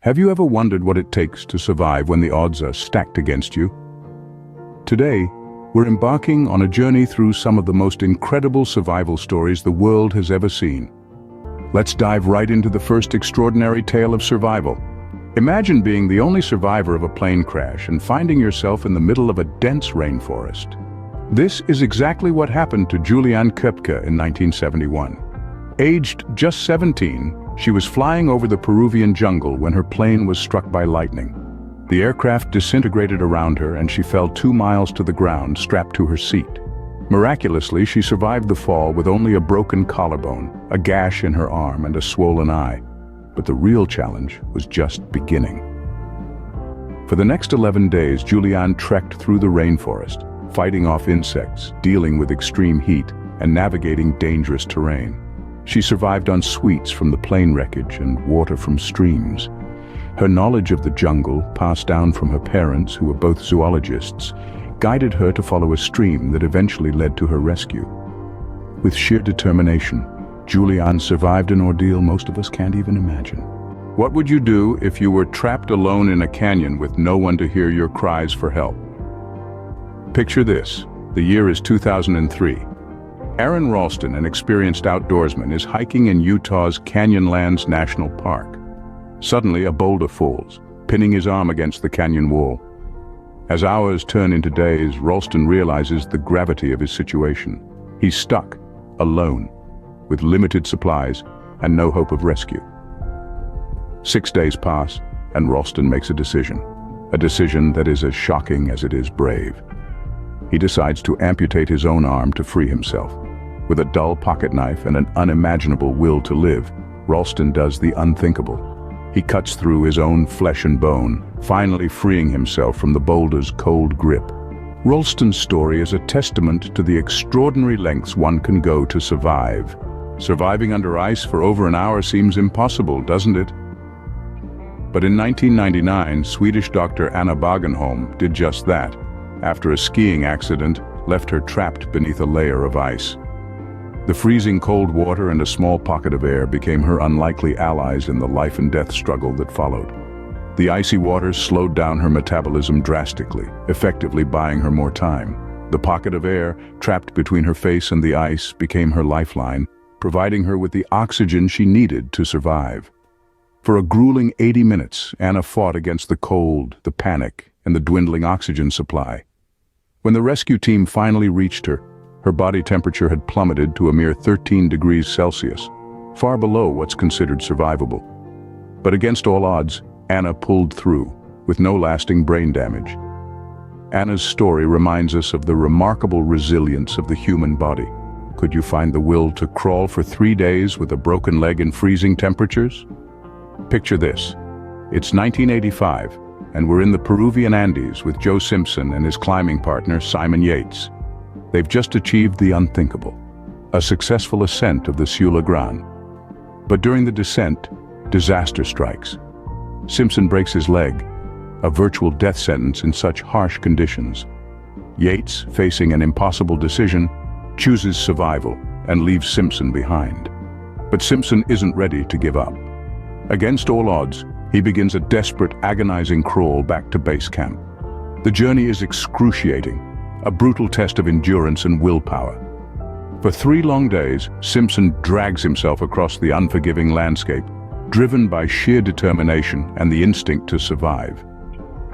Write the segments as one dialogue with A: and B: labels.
A: Have you ever wondered what it takes to survive when the odds are stacked against you? Today, we're embarking on a journey through some of the most incredible survival stories the world has ever seen. Let's dive right into the first extraordinary tale of survival. Imagine being the only survivor of a plane crash and finding yourself in the middle of a dense rainforest. This is exactly what happened to Juliane Koepcke in 1971. Aged just 17, she was flying over the Peruvian jungle when her plane was struck by lightning. The aircraft disintegrated around her and she fell 2 miles to the ground, strapped to her seat. Miraculously, she survived the fall with only a broken collarbone, a gash in her arm, and a swollen eye. But the real challenge was just beginning. For the next 11 days, Juliane trekked through the rainforest, fighting off insects, dealing with extreme heat, and navigating dangerous terrain. She survived on sweets from the plane wreckage and water from streams. Her knowledge of the jungle, passed down from her parents, who were both zoologists, guided her to follow a stream that eventually led to her rescue. With sheer determination, Juliane survived an ordeal most of us can't even imagine. What would you do if you were trapped alone in a canyon with no one to hear your cries for help? Picture this. The year is 2003. Aron Ralston, an experienced outdoorsman, is hiking in Utah's Canyonlands National Park. Suddenly, a boulder falls, pinning his arm against the canyon wall. As hours turn into days, Ralston realizes the gravity of his situation. He's stuck, alone, with limited supplies and no hope of rescue. 6 days pass, and Ralston makes a decision that is as shocking as it is brave. He decides to amputate his own arm to free himself. With a dull pocket knife and an unimaginable will to live, Ralston does the unthinkable. He cuts through his own flesh and bone, finally freeing himself from the boulder's cold grip. Ralston's story is a testament to the extraordinary lengths one can go to survive. Surviving under ice for over an hour seems impossible, doesn't it? But in 1999, Swedish doctor Anna Bågenholm did just that, after a skiing accident left her trapped beneath a layer of ice. The freezing cold water and a small pocket of air became her unlikely allies in the life and death struggle that followed. The icy waters slowed down her metabolism drastically, effectively buying her more time. The pocket of air, trapped between her face and the ice, became her lifeline, providing her with the oxygen she needed to survive. For a grueling 80 minutes, Anna fought against the cold, the panic, and the dwindling oxygen supply. When the rescue team finally reached her, her body temperature had plummeted to a mere 13 degrees Celsius, far below what's considered survivable. But against all odds, Anna pulled through, with no lasting brain damage. Anna's story reminds us of the remarkable resilience of the human body. Could you find the will to crawl for 3 days with a broken leg in freezing temperatures? Picture this. It's 1985, and we're in the Peruvian Andes with Joe Simpson and his climbing partner Simon Yates. They've just achieved the unthinkable, a successful ascent of the Sula Gran. But during the descent, disaster strikes. Simpson breaks his leg, a virtual death sentence in such harsh conditions. Yates, facing an impossible decision, chooses survival and leaves Simpson behind. But Simpson isn't ready to give up. Against all odds, he begins a desperate, agonizing crawl back to base camp. The journey is excruciating, a brutal test of endurance and willpower. For 3 long days, Simpson drags himself across the unforgiving landscape, driven by sheer determination and the instinct to survive.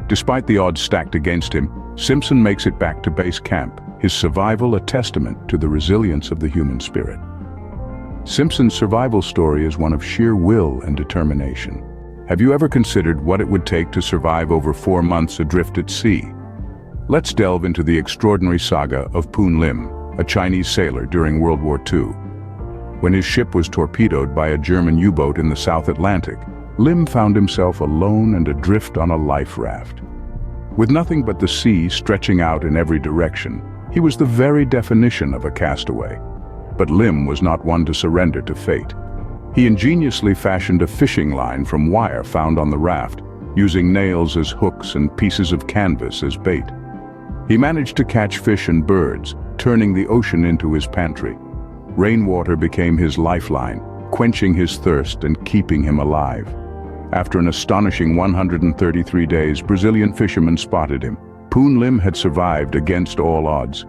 A: Despite the odds stacked against him, Simpson makes it back to base camp, his survival a testament to the resilience of the human spirit. Simpson's survival story is one of sheer will and determination. Have you ever considered what it would take to survive over 4 months adrift at sea? Let's delve into the extraordinary saga of Poon Lim, a Chinese sailor during World War II. When his ship was torpedoed by a German U-boat in the South Atlantic, Lim found himself alone and adrift on a life raft. With nothing but the sea stretching out in every direction, he was the very definition of a castaway. But Lim was not one to surrender to fate. He ingeniously fashioned a fishing line from wire found on the raft, using nails as hooks and pieces of canvas as bait. He managed to catch fish and birds, turning the ocean into his pantry. Rainwater became his lifeline, quenching his thirst and keeping him alive. After an astonishing 133 days, Brazilian fishermen spotted him. Poon Lim had survived against all odds.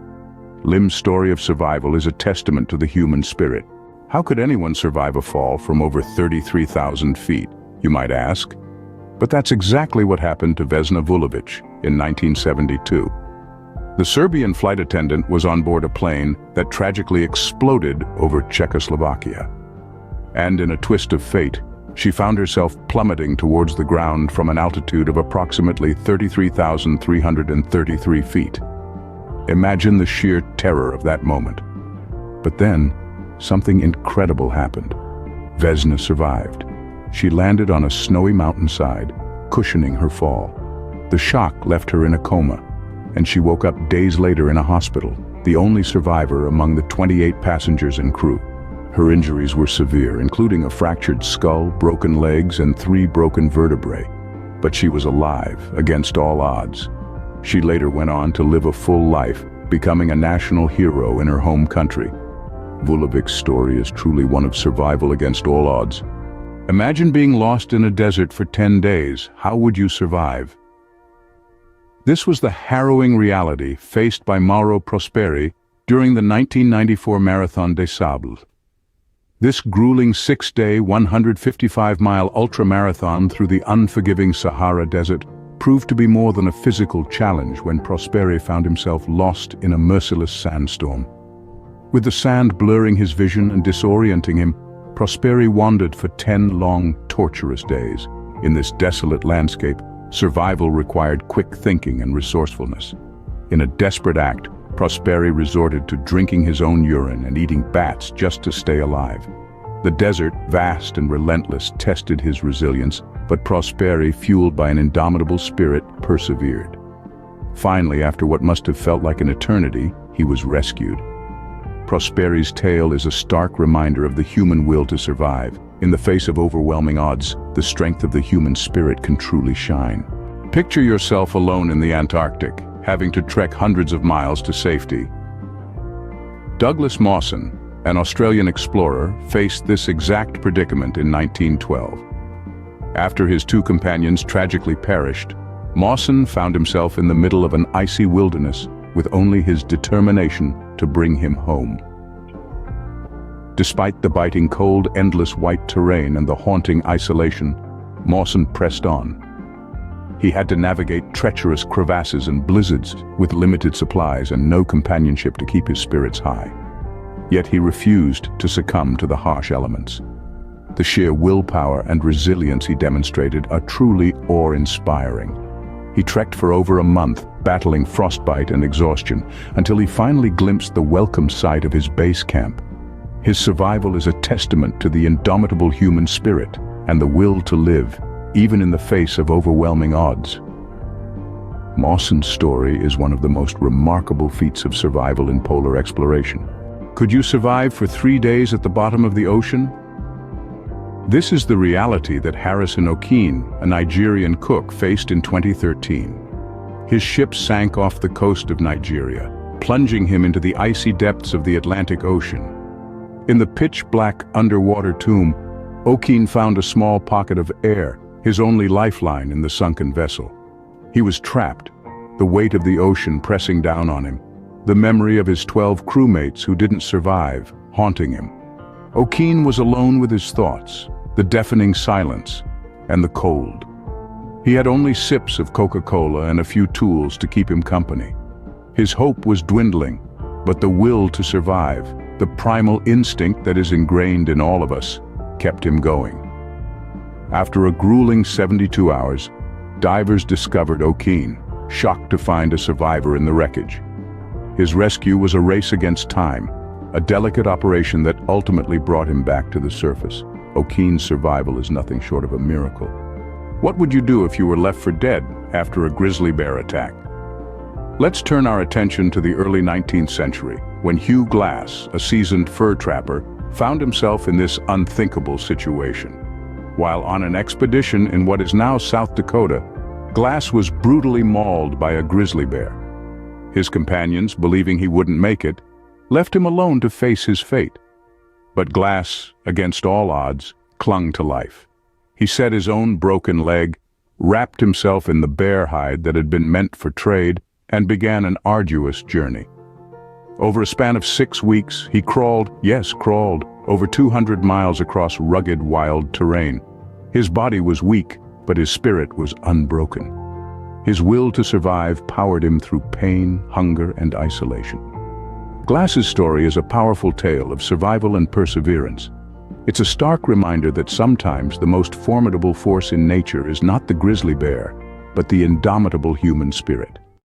A: Lim's story of survival is a testament to the human spirit. How could anyone survive a fall from over 33,000 feet, you might ask? But that's exactly what happened to Vesna Vulovic in 1972. The Serbian flight attendant was on board a plane that tragically exploded over Czechoslovakia. And in a twist of fate, she found herself plummeting towards the ground from an altitude of approximately 33,333 feet. Imagine the sheer terror of that moment. But then, something incredible happened. Vesna survived. She landed on a snowy mountainside, cushioning her fall. The shock left her in a coma, and she woke up days later in a hospital, the only survivor among the 28 passengers and crew. Her injuries were severe, including a fractured skull, broken legs, and 3 broken vertebrae. But she was alive, against all odds. She later went on to live a full life, becoming a national hero in her home country. Vulovic's story is truly one of survival against all odds. Imagine being lost in a desert for 10 days. How would you survive? This was the harrowing reality faced by Mauro Prosperi during the 1994 Marathon des Sables. This grueling 6-day, 155-mile ultramarathon through the unforgiving Sahara Desert proved to be more than a physical challenge when Prosperi found himself lost in a merciless sandstorm. With the sand blurring his vision and disorienting him, Prosperi wandered for 10 long, torturous days. In this desolate landscape, survival required quick thinking and resourcefulness. In a desperate act, Prosperi resorted to drinking his own urine and eating bats just to stay alive. The desert, vast and relentless, tested his resilience, but Prosperi, fueled by an indomitable spirit, persevered. Finally, after what must have felt like an eternity, he was rescued. Prosperi's tale is a stark reminder of the human will to survive. In the face of overwhelming odds, the strength of the human spirit can truly shine. Picture yourself alone in the Antarctic, having to trek hundreds of miles to safety. Douglas Mawson, an Australian explorer, faced this exact predicament in 1912. After his 2 companions tragically perished, Mawson found himself in the middle of an icy wilderness with only his determination to bring him home. Despite the biting cold, endless white terrain and the haunting isolation, Mawson pressed on. He had to navigate treacherous crevasses and blizzards with limited supplies and no companionship to keep his spirits high. Yet he refused to succumb to the harsh elements. The sheer willpower and resilience he demonstrated are truly awe-inspiring. He trekked for over a month, battling frostbite and exhaustion, until he finally glimpsed the welcome sight of his base camp. His survival is a testament to the indomitable human spirit and the will to live, even in the face of overwhelming odds. Mawson's story is one of the most remarkable feats of survival in polar exploration. Could you survive for 3 days at the bottom of the ocean? This is the reality that Harrison Okene, a Nigerian cook, faced in 2013. His ship sank off the coast of Nigeria, plunging him into the icy depths of the Atlantic Ocean. In the pitch-black underwater tomb, Okene found a small pocket of air, his only lifeline in the sunken vessel. He was trapped, the weight of the ocean pressing down on him, the memory of his 12 crewmates who didn't survive haunting him. Okene was alone with his thoughts, the deafening silence, and the cold. He had only sips of Coca-Cola and a few tools to keep him company. His hope was dwindling, but the will to survive, the primal instinct that is ingrained in all of us, kept him going. After a grueling 72 hours, divers discovered Okene, shocked to find a survivor in the wreckage. His rescue was a race against time, a delicate operation that ultimately brought him back to the surface. Okene's survival is nothing short of a miracle. What would you do if you were left for dead after a grizzly bear attack? Let's turn our attention to the early 19th century, when Hugh Glass, a seasoned fur trapper, found himself in this unthinkable situation. While on an expedition in what is now South Dakota, Glass was brutally mauled by a grizzly bear. His companions, believing he wouldn't make it, left him alone to face his fate. But Glass, against all odds, clung to life. He set his own broken leg, wrapped himself in the bear hide that had been meant for trade, and began an arduous journey. Over a span of 6 weeks, he crawled, yes, crawled, over 200 miles across rugged, wild terrain. His body was weak, but his spirit was unbroken. His will to survive powered him through pain, hunger, and isolation. Glass's story is a powerful tale of survival and perseverance. It's a stark reminder that sometimes the most formidable force in nature is not the grizzly bear, but the indomitable human spirit.